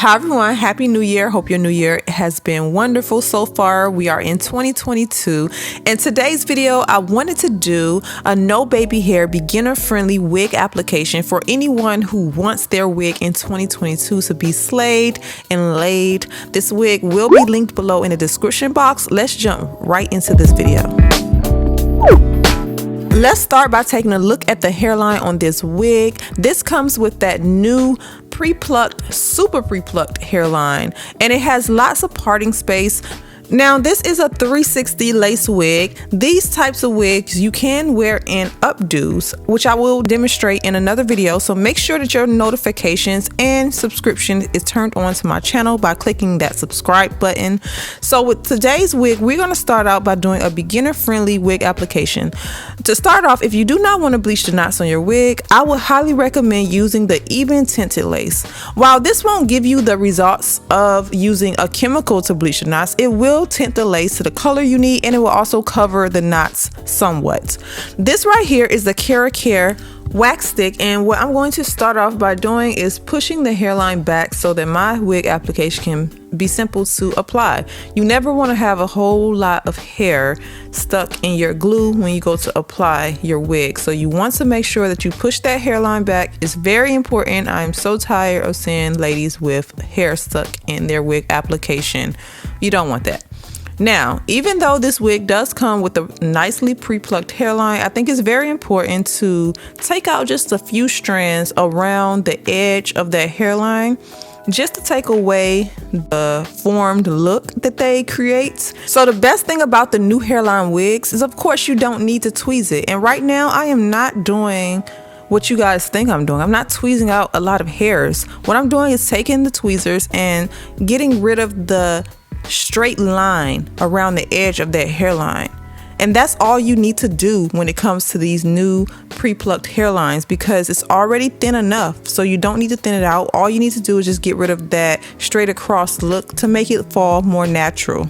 Hi everyone, happy new year. Hope your new year has been wonderful so far. We are in 2022. In today's video, I wanted to do a no baby hair beginner friendly wig application for anyone who wants their wig in 2022 to be slayed and laid. This wig will be linked below in the description box. Let's jump right into this video. Let's start by taking a look at the hairline on this wig. This comes with that new pre-plucked, super pre-plucked hairline, and it has lots of parting space. Now this is a 360 lace wig. These types of wigs you can wear in updos, which I will demonstrate in another video. So make sure that your notifications and subscription is turned on to my channel by clicking that subscribe button. So with today's wig, we're going to start out by doing a beginner friendly wig application. To start off, if you do not want to bleach the knots on your wig, I would highly recommend using the even tinted lace. While this won't give you the results of using a chemical to bleach the knots, it will tint the lace to the color you need, and it will also cover the knots somewhat. This right here is the Care wax stick, and what I'm going to start off by doing is pushing the hairline back so that my wig application can be simple to apply. You never want to have a whole lot of hair stuck in your glue when you go to apply your wig, so you want to make sure that you push that hairline back. It's very important. I'm so tired of seeing ladies with hair stuck in their wig application. You don't want that. Now, even though this wig does come with a nicely pre-plucked hairline, I think it's very important to take out just a few strands around the edge of that hairline, just to take away the formed look that they create. So the best thing about the new hairline wigs is, of course, you don't need to tweeze it. And right now I am not doing what you guys think I'm doing. I'm not tweezing out a lot of hairs. What I'm doing is taking the tweezers and getting rid of the straight line around the edge of that hairline. And that's all you need to do when it comes to these new pre-plucked hairlines, because it's already thin enough, so you don't need to thin it out. All you need to do is just get rid of that straight across look to make it fall more natural.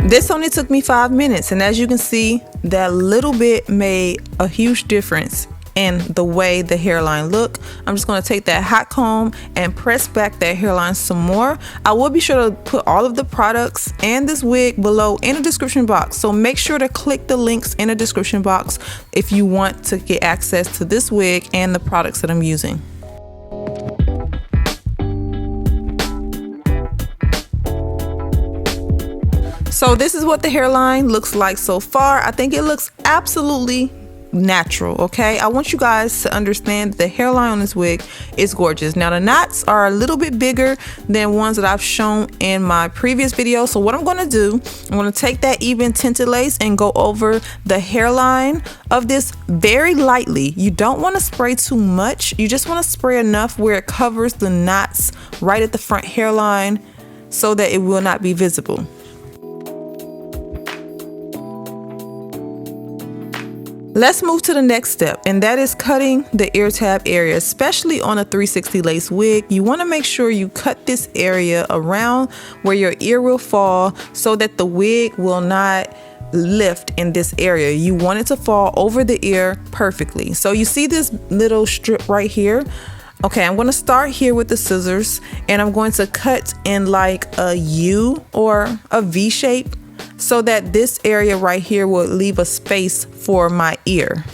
This only took me 5 minutes, and as you can see, that little bit made a huge difference in the way the hairline look. I'm just going to take that hot comb and press back that hairline some more. I will be sure to put all of the products and this wig below in the description box, so make sure to click the links in the description box if you want to get access to this wig and the products that I'm using. So this is what the hairline looks like so far. I think it looks absolutely natural, okay? I want you guys to understand that the hairline on this wig is gorgeous. Now the knots are a little bit bigger than ones that I've shown in my previous video. So what I'm going to do, I'm going to take that even tinted lace and go over the hairline of this very lightly. You don't want to spray too much. You just want to spray enough where it covers the knots right at the front hairline so that it will not be visible. Let's move to the next step, and that is cutting the ear tab area. Especially on a 360 lace wig, you want to make sure you cut this area around where your ear will fall so that the wig will not lift in this area. You want it to fall over the ear perfectly. So you see this little strip right here? Okay, I'm going to start here with the scissors, and I'm going to cut in like a U or a V shape, so that this area right here will leave a space for my ear.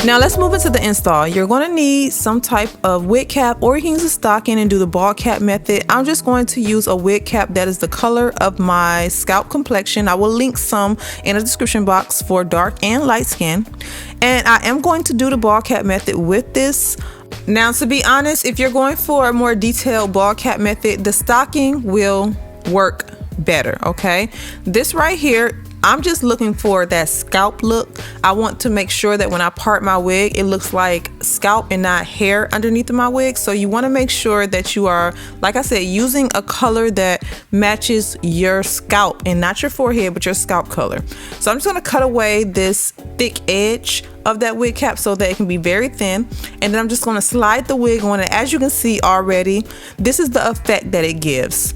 Now let's move into the install. You're going to need some type of wig cap, or you can use a stocking and do the ball cap method. I'm just going to use a wig cap that is the color of my scalp complexion. I will link some in the description box for dark and light skin. And I am going to do the ball cap method with this. Now, to be honest, if you're going for a more detailed ball cap method, the stocking will work better, okay? This right here I'm just looking for that scalp look. I want to make sure that when I part my wig, it looks like scalp and not hair underneath of my wig. So you want to make sure that you are, like I said, using a color that matches your scalp and not your forehead, but your scalp color. So I'm just going to cut away this thick edge of that wig cap so that it can be very thin, and then I'm just going to slide the wig on, and as you can see already, this is the effect that it gives.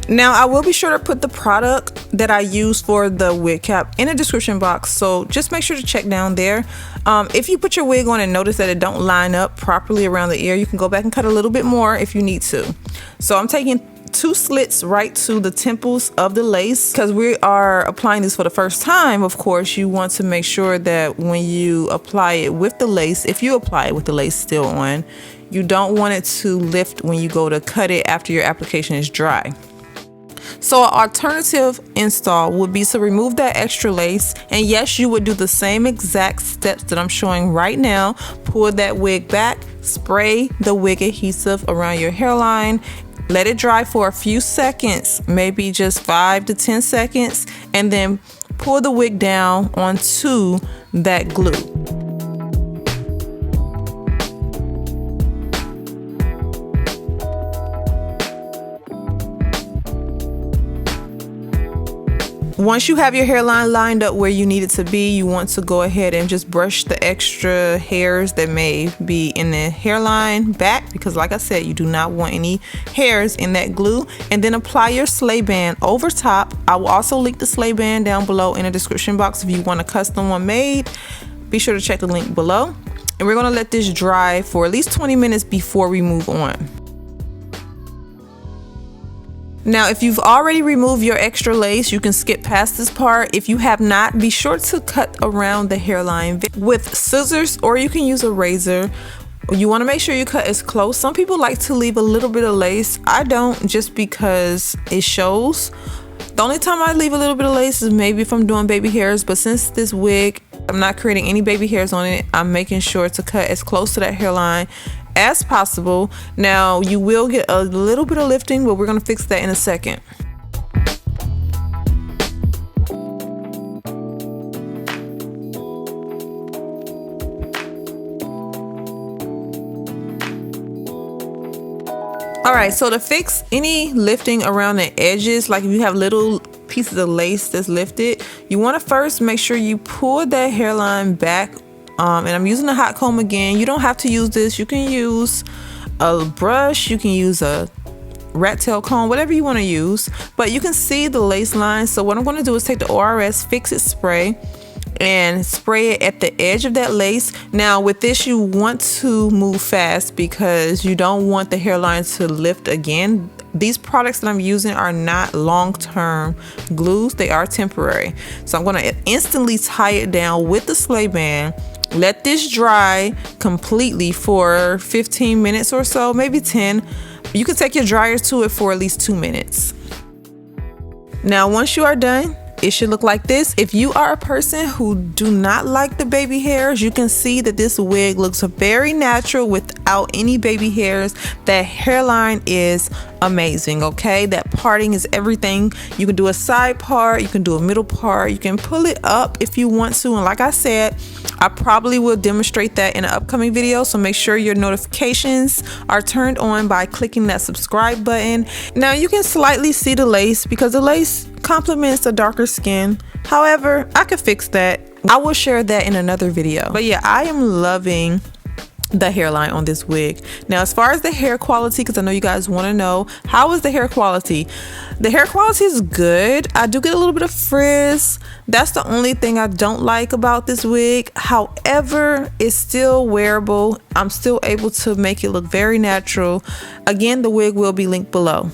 Now I will be sure to put the product that I use for the wig cap in the description box, so just make sure to check down there. If you put your wig on and notice that it don't line up properly around the ear, you can go back and cut a little bit more if you need to. So I'm taking 2 slits right to the temples of the lace. Because we are applying this for the first time, of course, you want to make sure that when you apply it with the lace, if you apply it with the lace still on, you don't want it to lift when you go to cut it after your application is dry. So an alternative install would be to remove that extra lace, and yes, you would do the same exact steps that I'm showing right now. Pull that wig back, spray the wig adhesive around your hairline, let it dry for a few seconds, maybe just 5 to 10 seconds, and then pull the wig down onto that glue. Once you have your hairline lined up where you need it to be, you want to go ahead and just brush the extra hairs that may be in the hairline back, because like I said, you do not want any hairs in that glue, and then apply your sleigh band over top. I will also link the sleigh band down below in the description box if you want a custom one made. Be sure to check the link below, and we're going to let this dry for at least 20 minutes before we move on. Now, if you've already removed your extra lace, you can skip past this part. If you have not, be sure to cut around the hairline with scissors, or you can use a razor. You want to make sure you cut as close. Some people like to leave a little bit of lace. I don't, just because it shows. The only time I leave a little bit of lace is maybe if I'm doing baby hairs, but since this wig, I'm not creating any baby hairs on it, I'm making sure to cut as close to that hairline as possible. Now you will get a little bit of lifting, but we're going to fix that in a second. Alright, so to fix any lifting around the edges, like if you have little pieces of lace that's lifted, you want to first make sure you pull that hairline back. And I'm using a hot comb again. You don't have to use this. You can use a brush, you can use a rat tail comb, whatever you want to use, but you can see the lace line. So what I'm going to do is take the ORS Fix It spray and spray it at the edge of that lace. Now with this, you want to move fast because you don't want the hairline to lift again. These products that I'm using are not long-term glues, they are temporary. So I'm going to instantly tie it down with the sleigh band. Let this dry completely for 15 minutes or so, maybe 10. You can take your dryer to it for at least 2 minutes. Now, once you are done, it should look like this. If you are a person who do not like the baby hairs, you can see that this wig looks very natural without any baby hairs. That hairline is amazing, okay? That parting is everything. You can do a side part, you can do a middle part, you can pull it up if you want to, and like I said, I probably will demonstrate that in an upcoming video, so make sure your notifications are turned on by clicking that subscribe button. Now you can slightly see the lace because the lace complements the darker skin. However, I could fix that. I will share that in another video. But yeah, I am loving the hairline on this wig. Now, as far as the hair quality, because I know you guys want to know, how is the hair quality? The hair quality is good. I do get a little bit of frizz. That's the only thing I don't like about this wig. However, it's still wearable. I'm still able to make it look very natural. Again, the wig will be linked below.